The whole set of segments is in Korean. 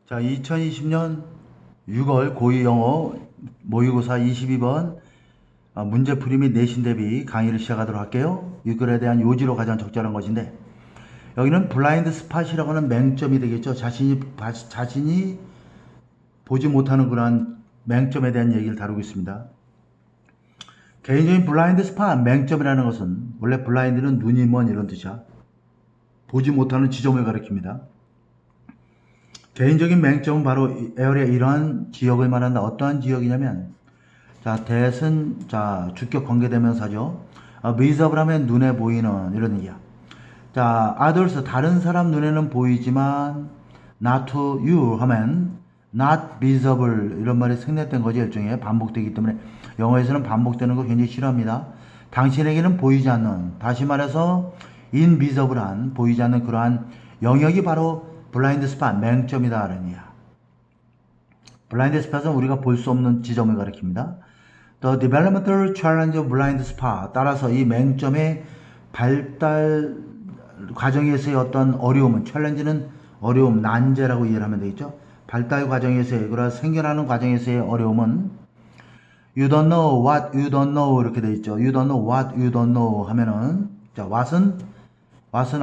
자, 2020년 6월 고2 영어 모의고사 22번 문제풀이 및 내신 대비 강의를 시작하도록 할게요. 이 글에 대한 요지로 가장 적절한 것인데, 여기는 블라인드 스팟이라고 하는 맹점이 되겠죠. 자신이 보지 못하는 그러한 맹점에 대한 얘기를 다루고 있습니다. 개인적인 블라인드 스팟, 맹점이라는 것은 원래 블라인드는 눈이 먼 이런 뜻이야. 보지 못하는 지점을 가리킵니다. 개인적인 맹점은 바로 에어리아 이러한 지역을 말한다. 어떠한 지역이냐면, 자, 대은 자 주격 관계대명사죠. visible 하면 눈에 보이는 이런 얘기야. 자, others 다른 사람 눈에는 보이지만 not to you 하면 not visible 이런 말이 생략된 거죠. 일종의 반복되기 때문에 영어에서는 반복되는 거 굉장히 싫어합니다. 당신에게는 보이지 않는, 다시 말해서 invisible한 보이지 않는 그러한 영역이 바로 블라인드 스팟, 맹점이다 라는 이야. 블라인드 스팟은 우리가 볼 수 없는 지점을 가리킵니다. The developmental challenge of blind spot. 따라서 이 맹점의 발달 과정에서의 어떤 어려움은, 챌린지는 어려움, 난제라고 이해를 하면 되겠죠. 발달 과정에서의, 그런 생겨나는 과정에서의 어려움은 You don't know what you don't know 이렇게 돼 있죠. You don't know what you don't know 하면은, 자, what은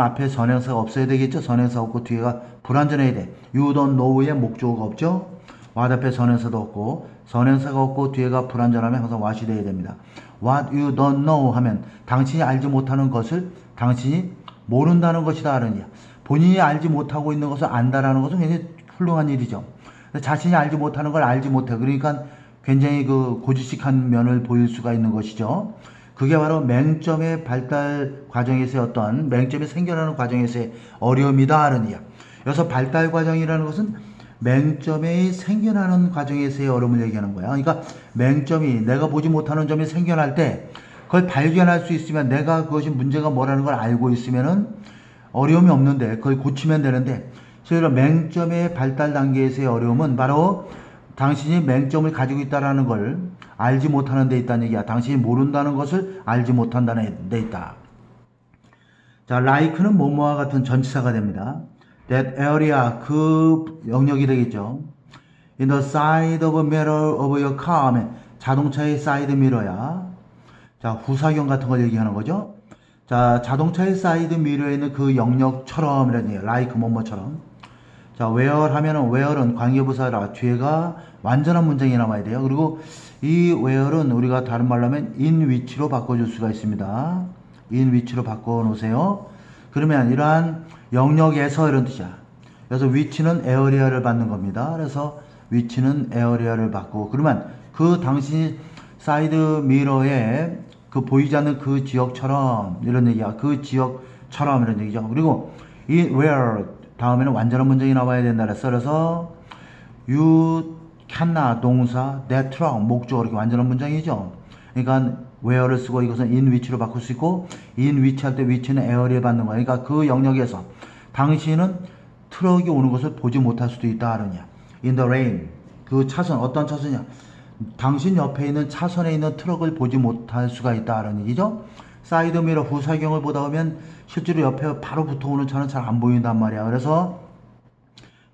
앞에 선행사가 없어야 되겠죠. 선행사 없고 뒤에가 불완전해야 돼. You don't know의 목적어가 없죠. what 앞에 선행사도 없고 선행사가 없고 뒤에가 불완전하면 항상 what이 돼야 됩니다. What you don't know 하면 당신이 알지 못하는 것을 당신이 모른다는 것이다 하는 이야. 본인이 알지 못하고 있는 것을 안다라는 것은 굉장히 훌륭한 일이죠. 자신이 알지 못하는 걸 알지 못해. 그러니까 굉장히 그 고지식한 면을 보일 수가 있는 것이죠. 그게 바로 맹점의 발달 과정에서의 어떤 맹점이 생겨나는 과정에서의 어려움이다 하는 이야. 여기서 발달 과정이라는 것은 맹점이 생겨나는 과정에서의 어려움을 얘기하는 거야. 그러니까 맹점이, 내가 보지 못하는 점이 생겨날 때 그걸 발견할 수 있으면, 내가 그것이 문제가 뭐라는 걸 알고 있으면은 어려움이 없는데 그걸 고치면 되는데, 그래서 맹점의 발달 단계에서의 어려움은 바로 당신이 맹점을 가지고 있다는 걸 알지 못하는 데 있다는 얘기야. 당신이 모른다는 것을 알지 못한다는 데 있다. 자, like는 뭐뭐와 같은 전치사가 됩니다. That area, 그 영역이 되겠죠. In the side of a mirror of your car 하면 자동차의 사이드 미러야. 자, 후사경 같은 걸 얘기하는 거죠. 자, 자동차의 사이드 미러에 있는 그 영역처럼 이런 얘기야. like 뭐뭐처럼. 자, where 하면은 where은 관계부사라. 뒤에가 완전한 문장이 남아야 돼요. 그리고 이 where은 우리가 다른 말로 하면 in which로 바꿔줄 수가 있습니다. in which로 바꿔 놓으세요. 그러면 이러한 영역에서 이런 뜻이야. 그래서 which는 area를 받는 겁니다. 그래서 which는 area를 받고, 그러면 그 당신이 사이드 미러에 그 보이지 않는 그 지역처럼 이런 얘기야. 그 지역처럼 이런 얘기죠. 그리고 이 where 다음에는 완전한 문장이 나와야 된다 그래서 you cannot 동사, that truck 목적어 이렇게 완전한 문장이죠. 그러니까 where를 쓰고 이것은 in which로 바꿀 수 있고, in which 할 때 which는 area를 받는 거야. 그러니까 그 영역에서 당신은 트럭이 오는 것을 보지 못할 수도 있다 하느냐. in the rain, 그 차선, 어떤 차선이냐, 당신 옆에 있는 차선에 있는 트럭을 보지 못할 수가 있다 하는 얘기죠. 사이드 미러 후사경을 보다 보면 실제로 옆에 바로 붙어오는 차는 잘 안 보인단 말이야. 그래서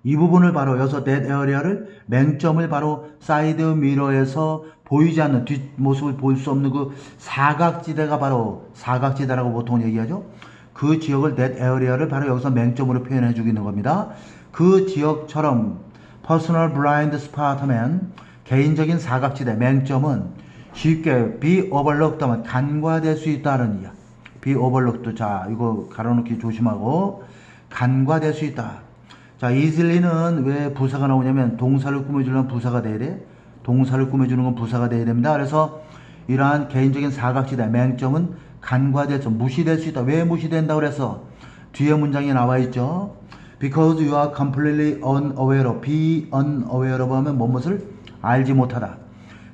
이 부분을 바로 여기서 that area를, 맹점을 바로 사이드 미러에서 보이지 않는 뒷모습을 볼 수 없는 그 사각지대가 바로 사각지대라고 보통 얘기하죠. 그 지역을 that area를 바로 여기서 맹점으로 표현해 주고 있는 겁니다. 그 지역처럼 personal blind spot 하면 개인적인 사각지대, 맹점은 쉽게 be overlooked 하면 간과될 수 있다는 이야. be overlooked. 자, 이거 가로놓기 조심하고, 간과될 수 있다. 자, easily는 왜 부사가 나오냐면 동사를 꾸며주려면 부사가 돼야 돼. 동사를 꾸며주는 건 부사가 돼야 됩니다. 그래서 이러한 개인적인 사각지대, 맹점은 간과될 수, 무시될 수 있다. 왜 무시된다 그래서 뒤에 문장이 나와 있죠. Because you are completely unaware of. be unaware of 하면 무엇을 알지 못하다.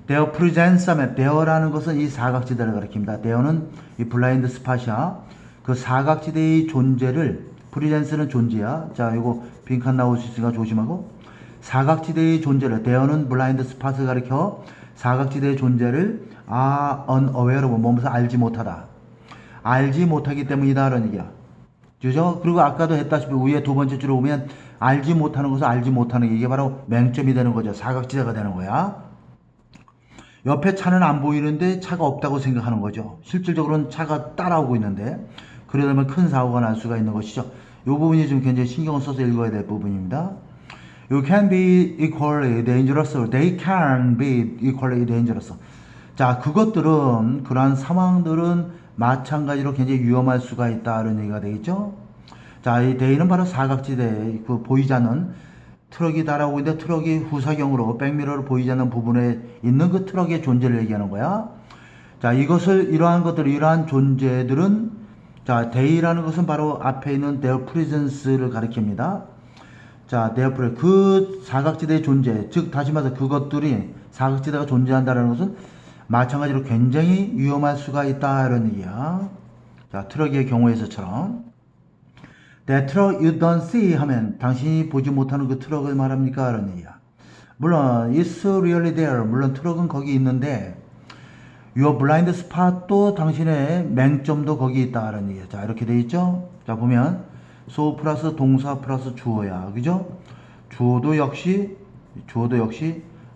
Their presence 하면 there라는 것은 이 사각지대를 가리킵니다. there는 이 블라인드 스팟이야. 그 사각지대의 존재를, presence는 존재야. 자, 이거 빈칸 나올 수 있으니까 조심하고, 사각지대의 존재를, there는 블라인드 스팟을 가리켜 사각지대의 존재를 are unaware of, 무엇을 알지 못하다. 알지 못하기 때문이다 라는 얘기야. 그죠? 그리고 아까도 했다시피 위에 두 번째 줄에 오면 알지 못하는 것을 알지 못하는 게 이게 바로 맹점이 되는 거죠. 사각지대가 되는 거야. 옆에 차는 안 보이는데 차가 없다고 생각하는 거죠. 실질적으로는 차가 따라오고 있는데 그러다 보면 큰 사고가 날 수가 있는 것이죠. 이 부분이 좀 굉장히 신경을 써서 읽어야 될 부분입니다. You can be equally dangerous. They can be equally dangerous. 자, 그것들은 그러한 상황들은 마찬가지로 굉장히 위험할 수가 있다 이런 얘기가 되겠죠. 자, 이 데이는 바로 사각지대 그 보이지 않는 트럭이 따라오고 있는데 트럭이 후사경으로 백미러로 보이지 않는 부분에 있는 그 트럭의 존재를 얘기하는 거야. 자, 이러한 것들, 이러한 존재들은 자, 데이라는 것은 바로 앞에 있는 their presence를 가리킵니다. 자, their presence, 그 사각지대의 존재, 즉 다시 말해서 그것들이 사각지대가 존재한다는 것은 마찬가지로 굉장히 위험할 수가 있다 이런 얘기야. 자, 트럭의 경우에서처럼 That truck you don't see 하면 당신이 보지 못하는 그 트럭을 말합니까? 이런 얘기야. 물론 it's really there. 물론 트럭은 거기 있는데 your blind spot도 당신의 맹점도 거기 있다 이런 얘기야. 자, 이렇게 돼 있죠? 자, 보면 so 플러스 동사 플러스 주어야. 그죠? 주어도 역시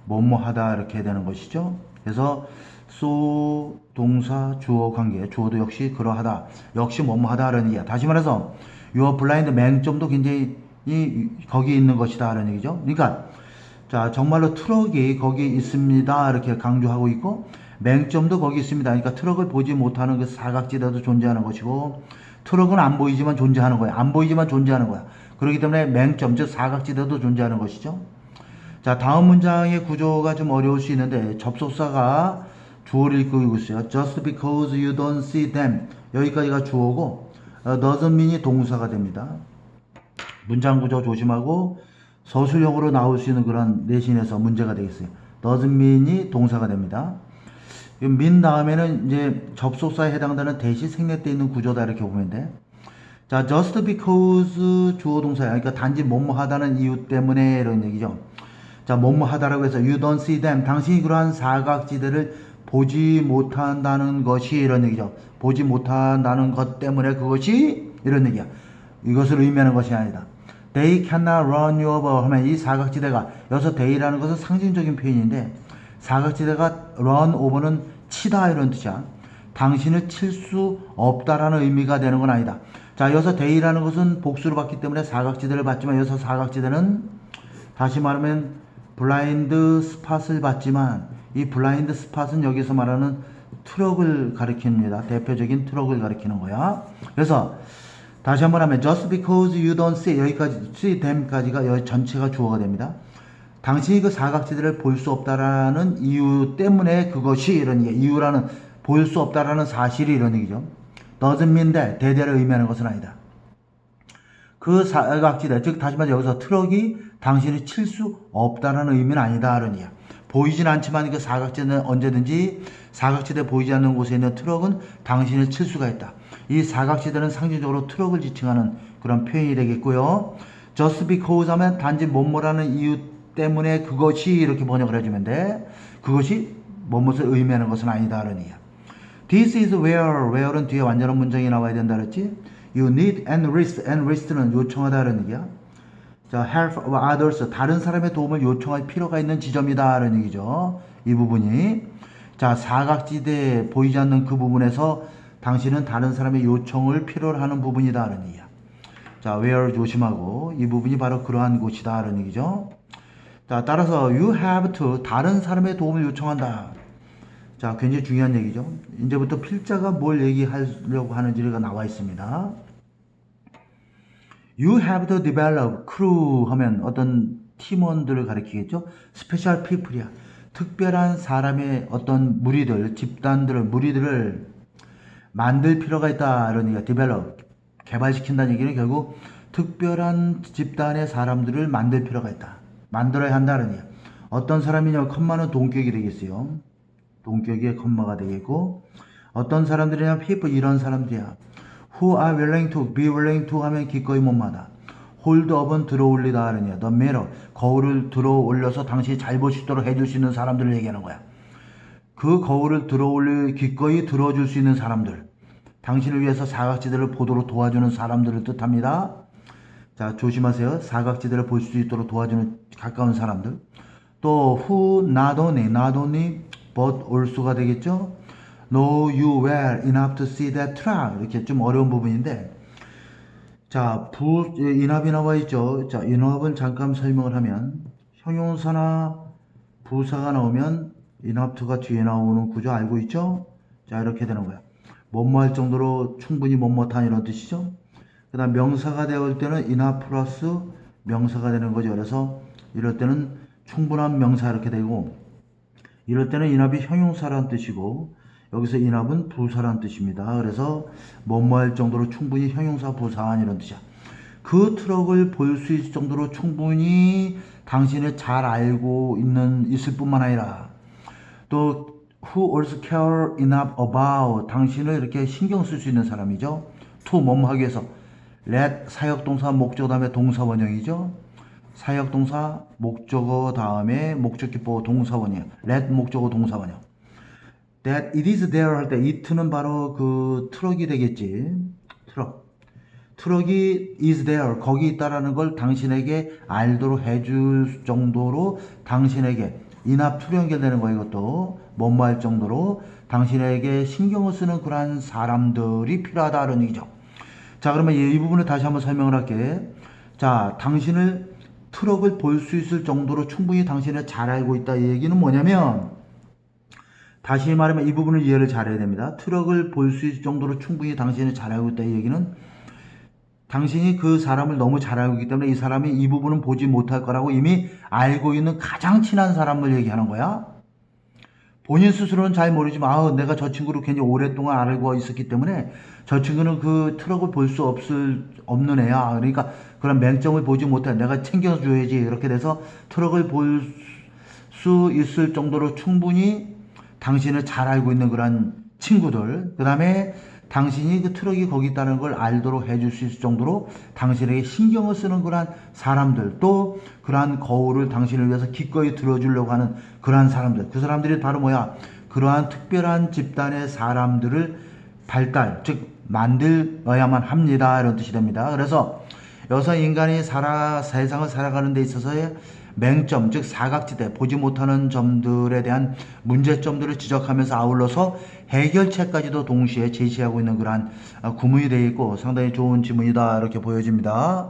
뭐뭐 하다 이렇게 되는 것이죠. 그래서 so 동사 주어 관계, 주어도 역시 그러하다. 역시 뭐뭐 하다 이런 얘기야. 다시 말해서 your blind 맹점도 굉장히 거기 있는 것이다 이런 얘기죠. 그러니까 자, 정말로 트럭이 거기 있습니다 이렇게 강조하고 있고 맹점도 거기 있습니다. 그러니까 트럭을 보지 못하는 그 사각지대도 존재하는 것이고 트럭은 안 보이지만 존재하는 거야. 안 보이지만 존재하는 거야. 그렇기 때문에 맹점, 즉 사각지대도 존재하는 것이죠. 자, 다음 문장의 구조가 좀 어려울 수 있는데 접속사가 주어를 이끌고 있어요. Just because you don't see them. 여기까지가 주어고 doesn't mean이 동사가 됩니다. 문장 구조 조심하고 서술형으로 나올 수 있는 그런 내신에서 문제가 되겠어요. doesn't mean이 동사가 됩니다. mean 다음에는 이제 접속사에 해당되는 대시 생략돼 있는 구조다 이렇게 보면 돼. 자, just because 주어 동사야. 그러니까 단지 뭐뭐 하다는 이유 때문에 이런 얘기죠. 자, 뭐뭐 하다라고 해서 you don't see them. 당신이 그러한 사각지대를 보지 못한다는 것이 이런 얘기죠. 보지 못한다는 것 때문에 그것이 이런 얘기야. 이것을 의미하는 것이 아니다. They cannot run you over 하면 이 사각지대가 여기서 they라는 것은 상징적인 표현인데 사각지대가 run over는 치다 이런 뜻이야. 당신을 칠 수 없다라는 의미가 되는 건 아니다. 자, 여기서 they라는 것은 복수로 봤기 때문에 사각지대를 봤지만 여기서 사각지대는 다시 말하면 블라인드 스팟을 봤지만 이 블라인드 스팟은 여기서 말하는 트럭을 가리킵니다. 대표적인 트럭을 가리키는 거야. 그래서 다시 한번 하면 just because you don't see 여기까지 see them까지가 여기 전체가 주어가 됩니다. 당신이 그 사각지대를 볼 수 없다라는 이유 때문에 그것이 이런 얘기. 이유라는 볼 수 없다라는 사실이 이런 얘기죠. doesn't mean that 대대를 의미하는 것은 아니다. 그 사각지대 즉 다시 말해 여기서 트럭이 당신을 칠 수 없다라는 의미는 아니다 이런 얘기야. 보이진 않지만 그 사각지대는 언제든지 사각지대 보이지 않는 곳에 있는 트럭은 당신을 칠 수가 있다. 이 사각지대는 상징적으로 트럭을 지칭하는 그런 표현이 되겠고요. just because 하면 단지 뭐뭐라는 이유 때문에 그것이 이렇게 번역을 해주면 돼. 그것이 뭐뭇을 의미하는 것은 아니다 라는 얘기야. This is where는 뒤에 완전한 문장이 나와야 된다 그랬지. You need and rest는 요청하다 라는 얘기야. 자, help others 다른 사람의 도움을 요청할 필요가 있는 지점이다 라는 얘기죠. 이 부분이 자, 사각지대에 보이지 않는 그 부분에서 당신은 다른 사람의 요청을 필요로 하는 부분이다 라는 얘기야. 자, where 조심하고 이 부분이 바로 그러한 곳이다 라는 얘기죠. 자, 따라서 you have to 다른 사람의 도움을 요청한다. 자, 굉장히 중요한 얘기죠. 이제부터 필자가 뭘 얘기하려고 하는지가 나와 있습니다. You have to develop crew 하면 어떤 팀원들을 가리키겠죠. special people이야. 특별한 사람의 어떤 무리들, 집단들을, 무리들을 만들 필요가 있다. 이런 얘기가 develop, 개발시킨다는 얘기는 결국 특별한 집단의 사람들을 만들 필요가 있다. 만들어야 한다는 얘기야. 어떤 사람이냐면 컴마는 동격이 되겠어요. 동격의 컴마가 되겠고 어떤 사람들이냐 people 이런 사람들이야. Who are willing to, be willing to 하면 기꺼이 못마다. hold up은 들어올리다 하는 얘기야. The mirror, 거울을 들어올려서 당신이 잘 볼 수 있도록 해줄 수 있는 사람들을 얘기하는 거야. 그 거울을 기꺼이 들어줄 수 있는 사람들. 당신을 위해서 사각지대를 보도록 도와주는 사람들을 뜻합니다. 자, 조심하세요. 사각지대를 볼 수 있도록 도와주는 가까운 사람들. 또 who not only but also가 되겠죠. know you well enough to see that track. 이렇게 좀 어려운 부분인데, 자, 인합이 나와 있죠. 자, 인합은 잠깐 설명을 하면 형용사나 부사가 나오면 인합투가 뒤에 나오는 구조 알고 있죠? 자, 이렇게 되는 거야. 뭐뭐 할 정도로 충분히 뭐뭐한 이런 뜻이죠. 그 다음 명사가 되올 때는 인합 플러스 명사가 되는 거죠. 그래서 이럴 때는 충분한 명사 이렇게 되고, 이럴 때는 인합이 형용사란 뜻이고, 여기서 인합은 부사란 뜻입니다. 그래서 뭐뭐 할 정도로 충분히 형용사 부사한 이런 뜻이야. 그 트럭을 볼 수 있을 정도로 충분히 당신을 잘 알고 있을 뿐만 아니라, 또 who also care enough about 당신을 이렇게 신경 쓸 수 있는 사람이죠. to 뭐뭐 하기 위해서. let 사역동사 목적어 다음에 동사 원형이죠. 사역동사 목적어 다음에 목적기보 동사 원형. let 목적어 동사 원형. that it is there 할 때 it는 바로 그 트럭이 되겠지. 트럭이 is there 거기 있다라는 걸 당신에게 알도록 해줄 정도로 당신에게 인합 투로 연결되는 거예요. 이것도 뭐뭐 할 정도로 당신에게 신경을 쓰는 그러한 사람들이 필요하다는 얘기죠. 자, 그러면 이 부분을 다시 한번 설명을 할게. 자, 당신을 트럭을 볼 수 있을 정도로 충분히 당신을 잘 알고 있다. 이 얘기는 뭐냐면, 다시 말하면 이 부분을 이해를 잘해야 됩니다. 트럭을 볼 수 있을 정도로 충분히 당신을 잘 알고 있다. 이 얘기는 당신이 그 사람을 너무 잘 알고 있기 때문에 이 사람이 이 부분은 보지 못할 거라고 이미 알고 있는 가장 친한 사람을 얘기하는 거야. 본인 스스로는 잘 모르지만 내가 저 친구를 굉장히 오랫동안 알고 있었기 때문에 저 친구는 그 트럭을 볼 수 없는 애야. 그러니까 그런 맹점을 보지 못해. 내가 챙겨줘야지. 이렇게 돼서 트럭을 볼 수 있을 정도로 충분히 당신을 잘 알고 있는 그런 친구들. 그 다음에 당신이 그 트럭이 거기 있다는 걸 알도록 해줄 수 있을 정도로 당신에게 신경을 쓰는 그러한 사람들, 또 그러한 거울을 당신을 위해서 기꺼이 들어주려고 하는 그러한 사람들. 그 사람들이 바로 뭐야? 그러한 특별한 집단의 사람들을 즉 만들어야만 합니다. 이런 뜻이 됩니다. 그래서 여기서 인간이 세상을 살아가는 데 있어서의 맹점, 즉 사각지대, 보지 못하는 점들에 대한 문제점들을 지적하면서 아울러서 해결책까지도 동시에 제시하고 있는 그러한 구문이 되어 있고 상당히 좋은 지문이다 이렇게 보여집니다.